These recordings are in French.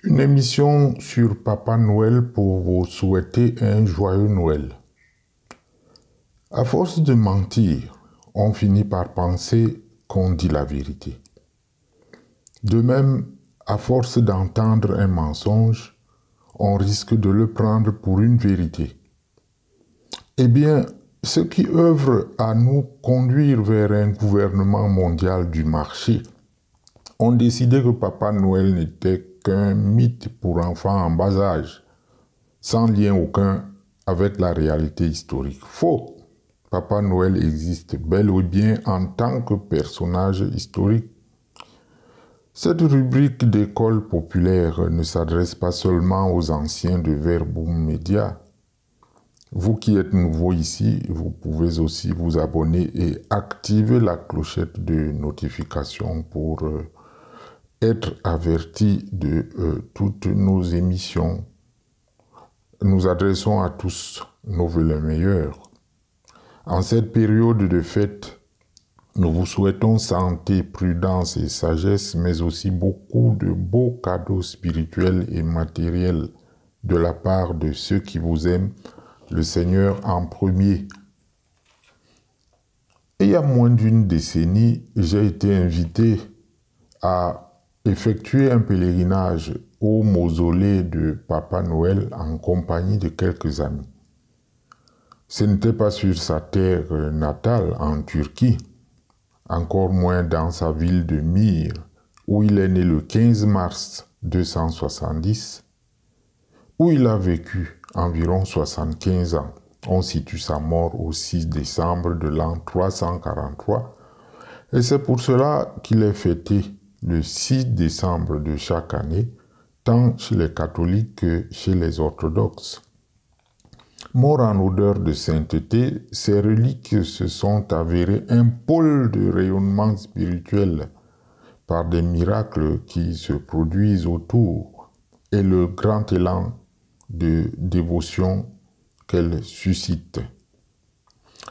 Une émission sur Papa Noël pour vous souhaiter un joyeux Noël. À force de mentir, on finit par penser qu'on dit la vérité. De même, à force d'entendre un mensonge, on risque de le prendre pour une vérité. Eh bien, ceux qui œuvrent à nous conduire vers un gouvernement mondial du marché ont décidé que Papa Noël n'était qu'un mythe pour enfants en bas âge, sans lien aucun avec la réalité historique. Faux! Papa Noël existe bel et bien en tant que personnage historique. Cette rubrique d'école populaire ne s'adresse pas seulement aux anciens de Verboom Media. Vous qui êtes nouveau ici, vous pouvez aussi vous abonner et activer la clochette de notification pour être averti de toutes nos émissions. Nous adressons à tous nos vœux meilleurs. En cette période de fête, nous vous souhaitons santé, prudence et sagesse, mais aussi beaucoup de beaux cadeaux spirituels et matériels de la part de ceux qui vous aiment, le Seigneur en premier. Il y a moins d'une décennie, j'ai été invité à effectuer un pèlerinage au mausolée de Papa Noël en compagnie de quelques amis. Ce n'était pas sur sa terre natale en Turquie, encore moins dans sa ville de Mir, où il est né le 15 mars 270, où il a vécu environ 75 ans. On situe sa mort au 6 décembre de l'an 343, et c'est pour cela qu'il est fêté le 6 décembre de chaque année, tant chez les catholiques que chez les orthodoxes. Mort en odeur de sainteté, ces reliques se sont avérées un pôle de rayonnement spirituel par des miracles qui se produisent autour et le grand élan de dévotion qu'elles suscitent.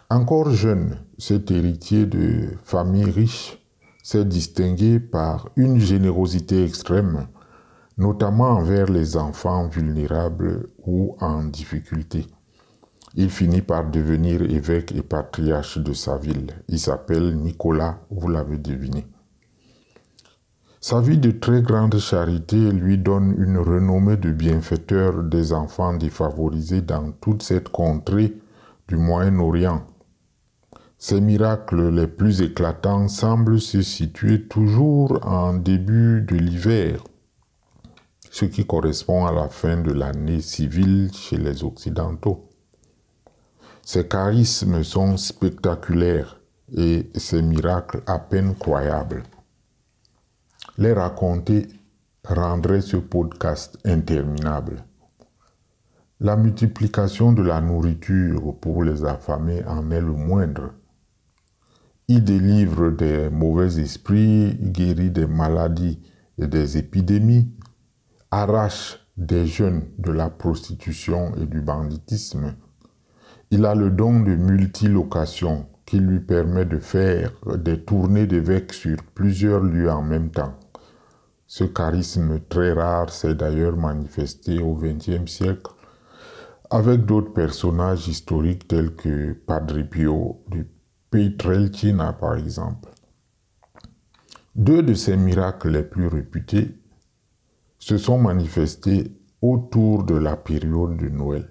Encore jeune, cet héritier de famille riche s'est distingué par une générosité extrême, notamment envers les enfants vulnérables ou en difficulté. Il finit par devenir évêque et patriarche de sa ville. Il s'appelle Nicolas, vous l'avez deviné. Sa vie de très grande charité lui donne une renommée de bienfaiteur des enfants défavorisés dans toute cette contrée du Moyen-Orient. Ces miracles les plus éclatants semblent se situer toujours en début de l'hiver, ce qui correspond à la fin de l'année civile chez les Occidentaux. Ces charismes sont spectaculaires et ces miracles à peine croyables. Les raconter rendrait ce podcast interminable. La multiplication de la nourriture pour les affamés en est le moindre. Il délivre des mauvais esprits, guérit des maladies et des épidémies, arrache des jeunes de la prostitution et du banditisme. Il a le don de multilocation qui lui permet de faire des tournées d'évêques sur plusieurs lieux en même temps. Ce charisme très rare s'est d'ailleurs manifesté au XXe siècle avec d'autres personnages historiques tels que Padre Pio de Pietrelcina par exemple. Deux de ces miracles les plus réputés se sont manifestés autour de la période de Noël.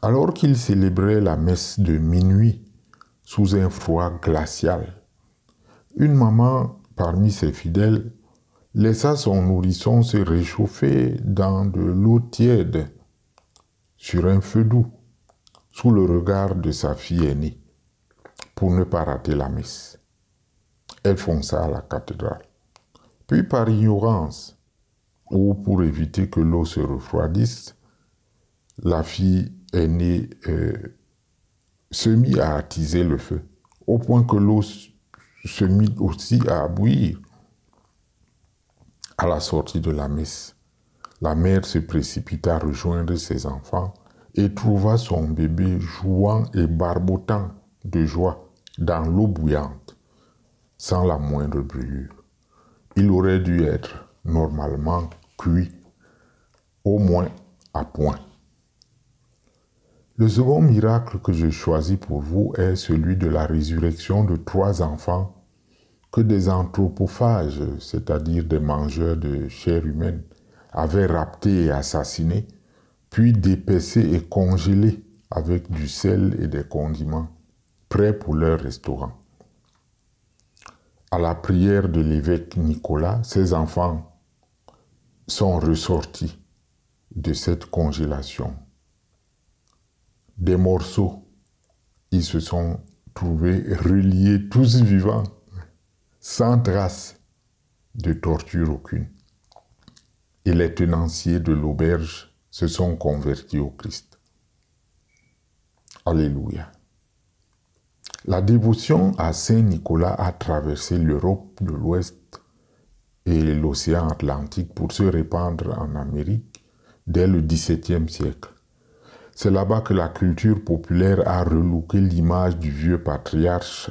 Alors qu'il célébrait la messe de minuit sous un froid glacial, une maman parmi ses fidèles laissa son nourrisson se réchauffer dans de l'eau tiède sur un feu doux, sous le regard de sa fille aînée, pour ne pas rater la messe. Elle fonça à la cathédrale. Puis par ignorance, ou pour éviter que l'eau se refroidisse, la fille aînée se mit à attiser le feu, au point que l'eau se mit aussi à bouillir. À la sortie de la messe, la mère se précipita rejoindre ses enfants et trouva son bébé jouant et barbotant de joie dans l'eau bouillante, sans la moindre brûlure. Il aurait dû être normalement cuits, au moins à point. Le second miracle que je choisis pour vous est celui de la résurrection de 3 enfants que des anthropophages, c'est-à-dire des mangeurs de chair humaine, avaient raptés et assassinés, puis dépecés et congelés avec du sel et des condiments, prêts pour leur restaurant. À la prière de l'évêque Nicolas, ces enfants sont ressortis de cette congélation. Des morceaux, ils se sont trouvés reliés, tous vivants, sans trace de torture aucune. Et les tenanciers de l'auberge se sont convertis au Christ. Alléluia. La dévotion à Saint Nicolas a traversé l'Europe de l'Ouest et l'océan Atlantique pour se répandre en Amérique dès le XVIIe siècle. C'est là-bas que la culture populaire a relooké l'image du vieux patriarche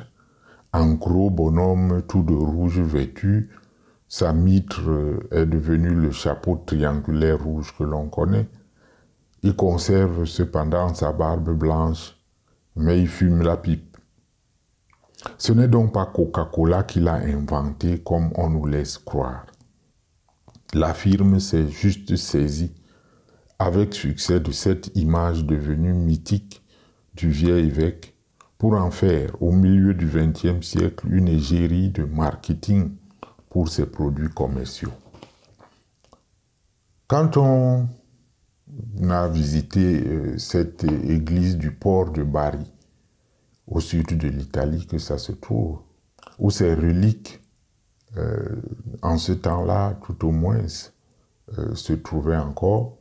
en gros bonhomme tout de rouge vêtu. Sa mitre est devenue le chapeau triangulaire rouge que l'on connaît. Il conserve cependant sa barbe blanche, mais il fume la pipe. Ce n'est donc pas Coca-Cola qui l'a inventé comme on nous laisse croire. La firme s'est juste saisie avec succès de cette image devenue mythique du vieil évêque pour en faire, au milieu du XXe siècle, une égérie de marketing pour ses produits commerciaux. Quand on a visité cette église du port de Bari, au sud de l'Italie que ça se trouve, où ces reliques, en ce temps-là, tout au moins, se trouvaient encore,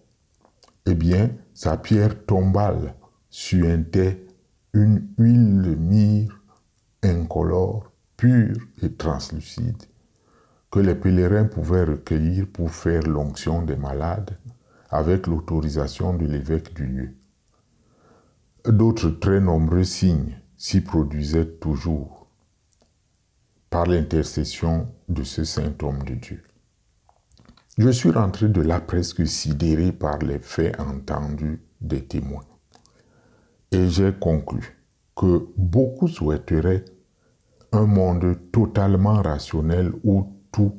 eh bien, sa pierre tombale suintait une huile de myrrhe incolore, pure et translucide, que les pèlerins pouvaient recueillir pour faire l'onction des malades avec l'autorisation de l'évêque du lieu. D'autres très nombreux signes s'y produisaient toujours par l'intercession de ce saint homme de Dieu. Je suis rentré de là presque sidéré par les faits entendus des témoins. Et j'ai conclu que beaucoup souhaiteraient un monde totalement rationnel où tout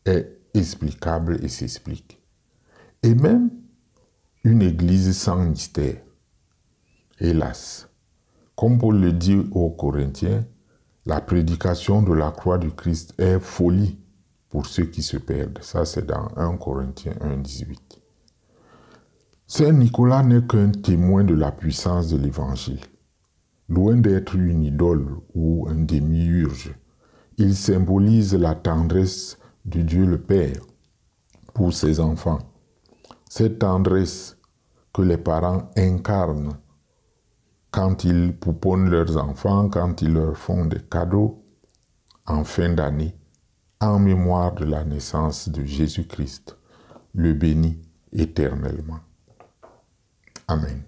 est explicable et s'explique. Et même une église sans mystère. Hélas, comme Paul le dit aux Corinthiens, la prédication de la croix du Christ est folie pour ceux qui se perdent. Ça, c'est dans 1 Corinthiens 1,18. Saint Nicolas n'est qu'un témoin de la puissance de l'Évangile. Loin d'être une idole ou un démiurge, il symbolise la tendresse de Dieu le Père pour ses enfants. Cette tendresse que les parents incarnent quand ils pouponnent leurs enfants, quand ils leur font des cadeaux en fin d'année, en mémoire de la naissance de Jésus-Christ, le béni éternellement. Amen.